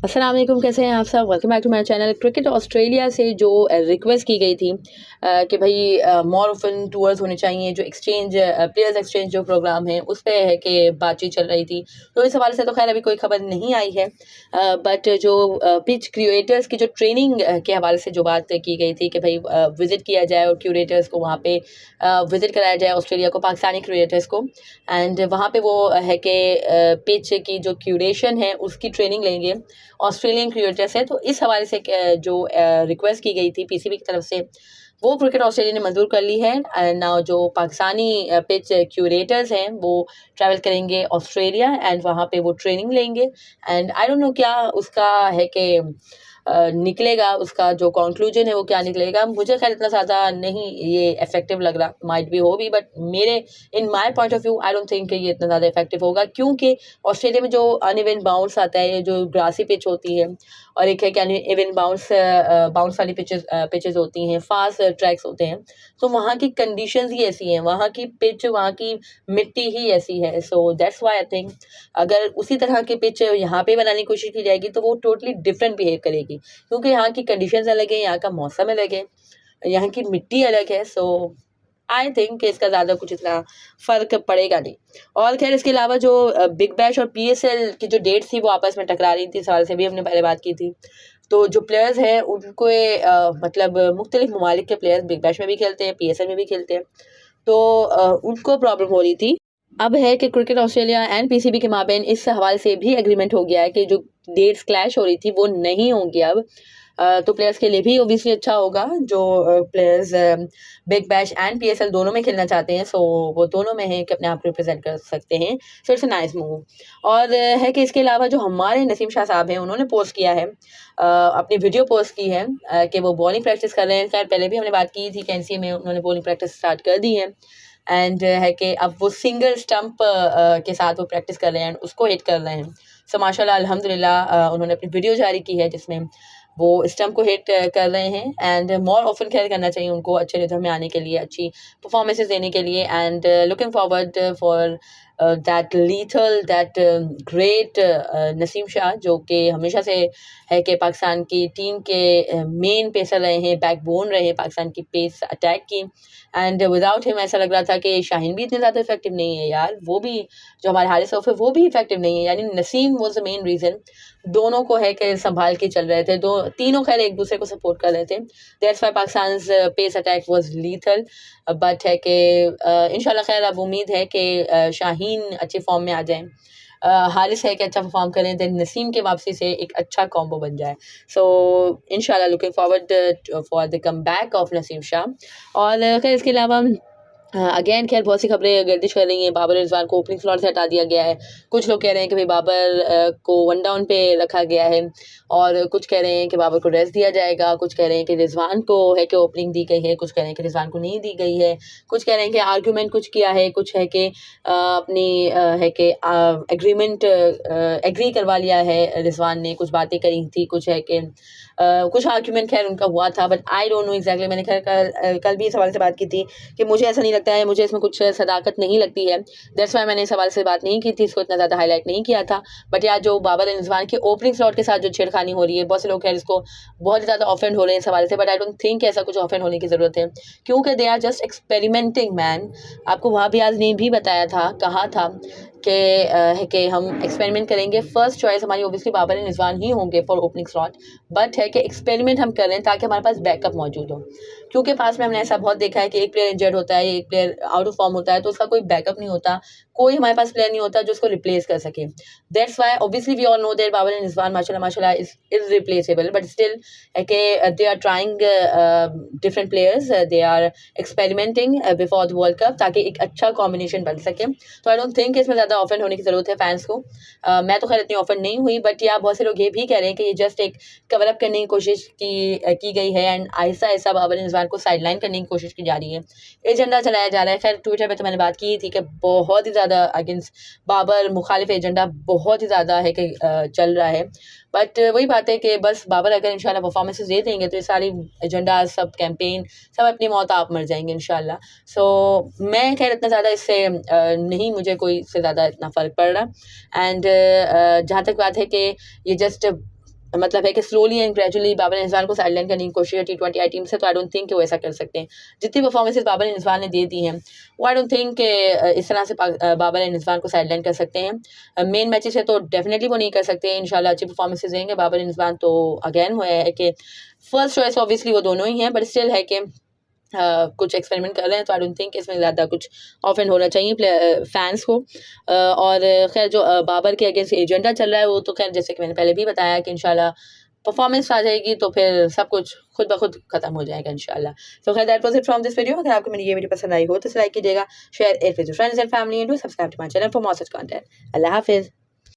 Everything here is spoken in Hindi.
अस्सलाम वालेकुम, कैसे हैं आप सब। Welcome back to my channel. Cricket Australia से जो रिक्वेस्ट की गई थी कि भाई मोर ओपन टूर्स होने चाहिए, जो एक्सचेंज प्लेयर्स एक्सचेंज जो प्रोग्राम है उस पे है कि बातचीत चल रही थी। तो इस हवाले से तो खैर अभी कोई खबर नहीं आई है, बट जो पिच क्रिएटर्स की जो ट्रेनिंग के हवाले से जो बात की गई थी कि भाई विज़िट किया जाए और क्यूरेटर्स को वहाँ पे विज़िट कराया जाए ऑस्ट्रेलिया को, पाकिस्तानी क्रिएटर्स को। एंड वहाँ पे वो है कि पिच की जो क्यूरेशन है उसकी ट्रेनिंग लेंगे ऑस्ट्रेलियन क्रिएटर्स है। तो इस हवाले से जो रिक्वेस्ट की गई थी पीसीबी की तरफ से, वो क्रिकेट ऑस्ट्रेलिया ने मंजूर कर ली है। नाउ जो पाकिस्तानी पिच क्यूरेटर्स हैं वो ट्रैवल करेंगे ऑस्ट्रेलिया एंड वहाँ पे वो ट्रेनिंग लेंगे। एंड आई डोंट नो क्या उसका है कि निकलेगा, उसका जो कंक्लूजन है वो क्या निकलेगा। मुझे खैर इतना ज़्यादा नहीं ये इफेक्टिव लग रहा, माइट भी हो भी, बट मेरे in my point of view I don't think कि ये इतना ज़्यादा इफेक्टिव होगा, क्योंकि ऑस्ट्रेलिया में जो अनइवन बाउंस आता है, जो ग्रासी पिच होती है, और एक है कि अनइवन बाउंस बाउंस वाली पिचेस होती हैं, फास्ट ट्रैक्स होते हैं। तो वहाँ की कंडीशंस ही ऐसी हैं, वहाँ की पिच, वहाँ की मिट्टी ही ऐसी है। So that's why I think अगर उसी तरह की पिच यहाँ पे बनाने की कोशिश की जाएगी तो वो टोटली डिफरेंट बिहेव करेगी, क्योंकि यहाँ की कंडीशंस अलग है, यहाँ का मौसम अलग है, यहाँ की मिट्टी अलग है। सो आई थिंक कि इसका ज़्यादा कुछ इतना फ़र्क पड़ेगा नहीं। और खैर इसके अलावा जो बिग बैश और पीएसएल की जो डेट थी वो आपस में टकरा रही थी, इस सवाल से भी हमने पहले बात की थी। तो जो प्लेयर्स हैं उनको मतलब मुख्तलिफ ममालिक के प्लेयर्स बिग बैश में भी खेलते हैं, पीएसएल में भी खेलते हैं, तो उनको प्रॉब्लम हो रही थी। अब है कि क्रिकेट ऑस्ट्रेलिया एंड पीसीबी के माबैन इस हवाले से भी एग्रीमेंट हो गया है कि जो डेट्स क्लैश हो रही थी वो नहीं होंगी अब। तो प्लेयर्स के लिए भी ओबियसली अच्छा होगा, जो players big bash and PSL दोनों में खेलना चाहते हैं, सो वो दोनों में है कि अपने आप को रिप्रेजेंट कर सकते हैं। So it's a nice move. और है कि इसके अलावा जो हमारे नसीम शाह साहब हैं उन्होंने पोस्ट किया है, अपनी वीडियो पोस्ट की है कि वो बॉलिंग प्रैक्टिस कर रहे हैं। खैर पहले भी हमने बात की थी कि एनसीए में उन्होंने बॉलिंग प्रैक्टिस स्टार्ट कर दी है, एंड है कि अब वो सिंगल स्टंप के साथ वो प्रैक्टिस कर रहे हैं, उसको हिट कर रहे हैं। सो माशाल्लाह अल्हम्दुलिल्लाह उन्होंने अपनी वीडियो जारी की है जिसमें वो स्टंप को हिट कर रहे हैं। एंड मोर ऑफन खेल करना चाहिए उनको, अच्छे रिदम में आने के लिए, अच्छी परफॉर्मेंसेस देने के लिए। And looking forward for that lethal that great Naseem Shah, जो कि हमेशा से है कि पाकिस्तान की टीम के मेन पेसर रहे हैं, बैकबोन रहे हैं पाकिस्तान की पेस अटैक की। एंड विदाउट हिम ऐसा लग रहा था कि शाहीन भी इतने ज़्यादा इफेक्टिव नहीं है यार, वो भी जो हमारे हारिस रऊफ है वो भी इफेक्टिव नहीं है, यानी Naseem was the main reason. दोनों को है कि संभाल के चल रहे थे, दो तीनों खैर एक दूसरे को सपोर्ट कर रहे थे। That's why Pakistan pace attack was lethal. But है कि इंशाल्लाह खैर अब उम्मीद है कि शाहीन अच्छे फॉर्म में आ जाएं, हारिस है कि अच्छा परफॉर्म करें, देन नसीम के वापसी से एक अच्छा कॉम्बो बन जाए। सो इंशाल्लाह looking forward for the come back of Naseem Shah. और खैर इसके अलावा अगेन खैर बहुत सी खबरें गर्दिश कर रही हैं, बाबर रिजवान को ओपनिंग स्लॉट से हटा दिया गया है। कुछ लोग कह रहे हैं कि भाई बाबर को वन डाउन पे रखा गया है, और कुछ कह रहे हैं कि बाबर को रेस्ट दिया जाएगा, कुछ कह रहे हैं कि रिजवान को है कि ओपनिंग दी गई है, कुछ कह रहे हैं कि रिजवान को नहीं दी गई है, कुछ कह रहे हैं कि आर्ग्यूमेंट कुछ किया है, कुछ है कि अपनी है कि एग्रीमेंट एग्री करवा लिया है रिजवान ने, कुछ बातें करी थी, कुछ है कि कुछ आर्ग्यूमेंट खैर उनका हुआ था, but I don't know exactly. मैंने खैर कल भी इस सवाल से बात की थी कि मुझे ऐसा नहीं लगता है, मुझे इसमें कुछ सदाकत नहीं लगती है, दैट्स वाई मैंने इस सवाल से बात नहीं की थी, इसको इतना ज़्यादा हाईलाइट नहीं किया था। बट यार जो बाबर रिजवान के ओपनिंग स्लॉट के साथ जो छेड़खानी हो रही है, बहुत से लोग खैर इसको बहुत ज़्यादा ऑफेंड हो रहे हैं इस सवाल से, बट आई डोंट थिंक ऐसा कुछ ऑफेंड होने की ज़रूरत है, क्योंकि they are just experimenting man. आपको वहाँ भी आज ने भी बताया था, कहा था कि है कि हम एक्सपेरिमेंट करेंगे। फर्स्ट चॉइस हमारी ओबियसली बाबर एंड रिजवान ही होंगे फॉर ओपनिंग स्लॉट, बट है कि एक्सपेरिमेंट हम कर रहे हैं ताकि हमारे पास बैकअप मौजूद हो, क्योंकि पास में हमने ऐसा बहुत देखा है कि एक प्लेयर इंजर्ड होता है, एक प्लेयर आउट ऑफ फॉर्म होता है, तो उसका कोई बैकअप नहीं होता, कोई हमारे पास प्लेयर नहीं होता जो उसको रिप्लेस कर सके। That's why obviously we all know that Babar and Rizwan माशाल्लाह माशाल्लाह इज इररिप्लेसेबल, बट स्टिल है कि they are trying different players, they are experimenting before the world cup, ताकि एक अच्छा कॉम्बिनेशन बन सके। तो आई डोंट थिंक इसमें ज़्यादा ऑफेंड होने की ज़रूरत है फैंस को। मैं तो खैर इतनी ऑफेंड नहीं हुई, बट या बहुत से लोग ये भी कह रहे हैं कि ये जस्ट एक कवर अप करने की कोशिश की गई है, एंड आहिस्ता आहिस्ता बाबर रिजवान को साइडलाइन करने की कोशिश की जा रही है, एजेंडा चलाया जा रहा है। खैर ट्विटर पे तो मैंने बात की थी कि बहुत ही ज़्यादा अगेंस्ट बाबर मुखालिफ एजेंडा बहुत ही ज़्यादा है कि चल रहा है, बट वही बात है कि बस बाबर अगर इंशाल्लाह परफॉर्मेंसेस दे देंगे तो ये सारी एजेंडा, सब कैंपेन, सब अपनी मौत आप मर जाएंगे इंशाल्लाह। सो मैं खैर इतना ज़्यादा इससे नहीं, मुझे कोई इससे ज़्यादा इतना फ़र्क पड़ रहा। एंड जहाँ तक बात है कि ये जस्ट मतलब है कि slowly and gradually Babar Rizwan को साइडलाइन करने की कोशिश है T20 आई टीम से, तो आई डोंट थिंक कि वो ऐसा कर सकते हैं। जितनी परफॉर्मेंसेज बाबर रिजवान ने दे दी हैं वो आई डोंट थिंक इस तरह से बाबर रिजवान को साइडलाइन कर सकते हैं। मेन मैचेस है तो डेफिनेटली वो नहीं कर सकते, इंशाल्लाह अच्छी परफॉर्मेंसेज देंगे बाबर रिजवान। तो अगेन वो है कि फर्स्ट चॉइस ऑब्वियसली वो दोनों ही हैं, बट स्टिल है कि कुछ एक्सपेरिमेंट कर रहे हैं, तो आई डोंट थिंक इसमें ज़्यादा कुछ ऑफेंड होना चाहिए फैंस को। और खैर जो बाबर के अगेंस्ट एजेंडा चल रहा है वो तो खैर जैसे कि मैंने पहले भी बताया कि इंशाल्लाह परफॉर्मेंस आ जाएगी तो फिर सब कुछ खुद ब खुद खत्म हो जाएगा इंशाल्लाह। सो खैर that was it from this video. अगर आपको मेरी ये वीडियो पसंद आई हो तो लाइक कीजिएगा, share it with your friends and family and do subscribe to my channel for more such content. अल्लाह हाफिज़।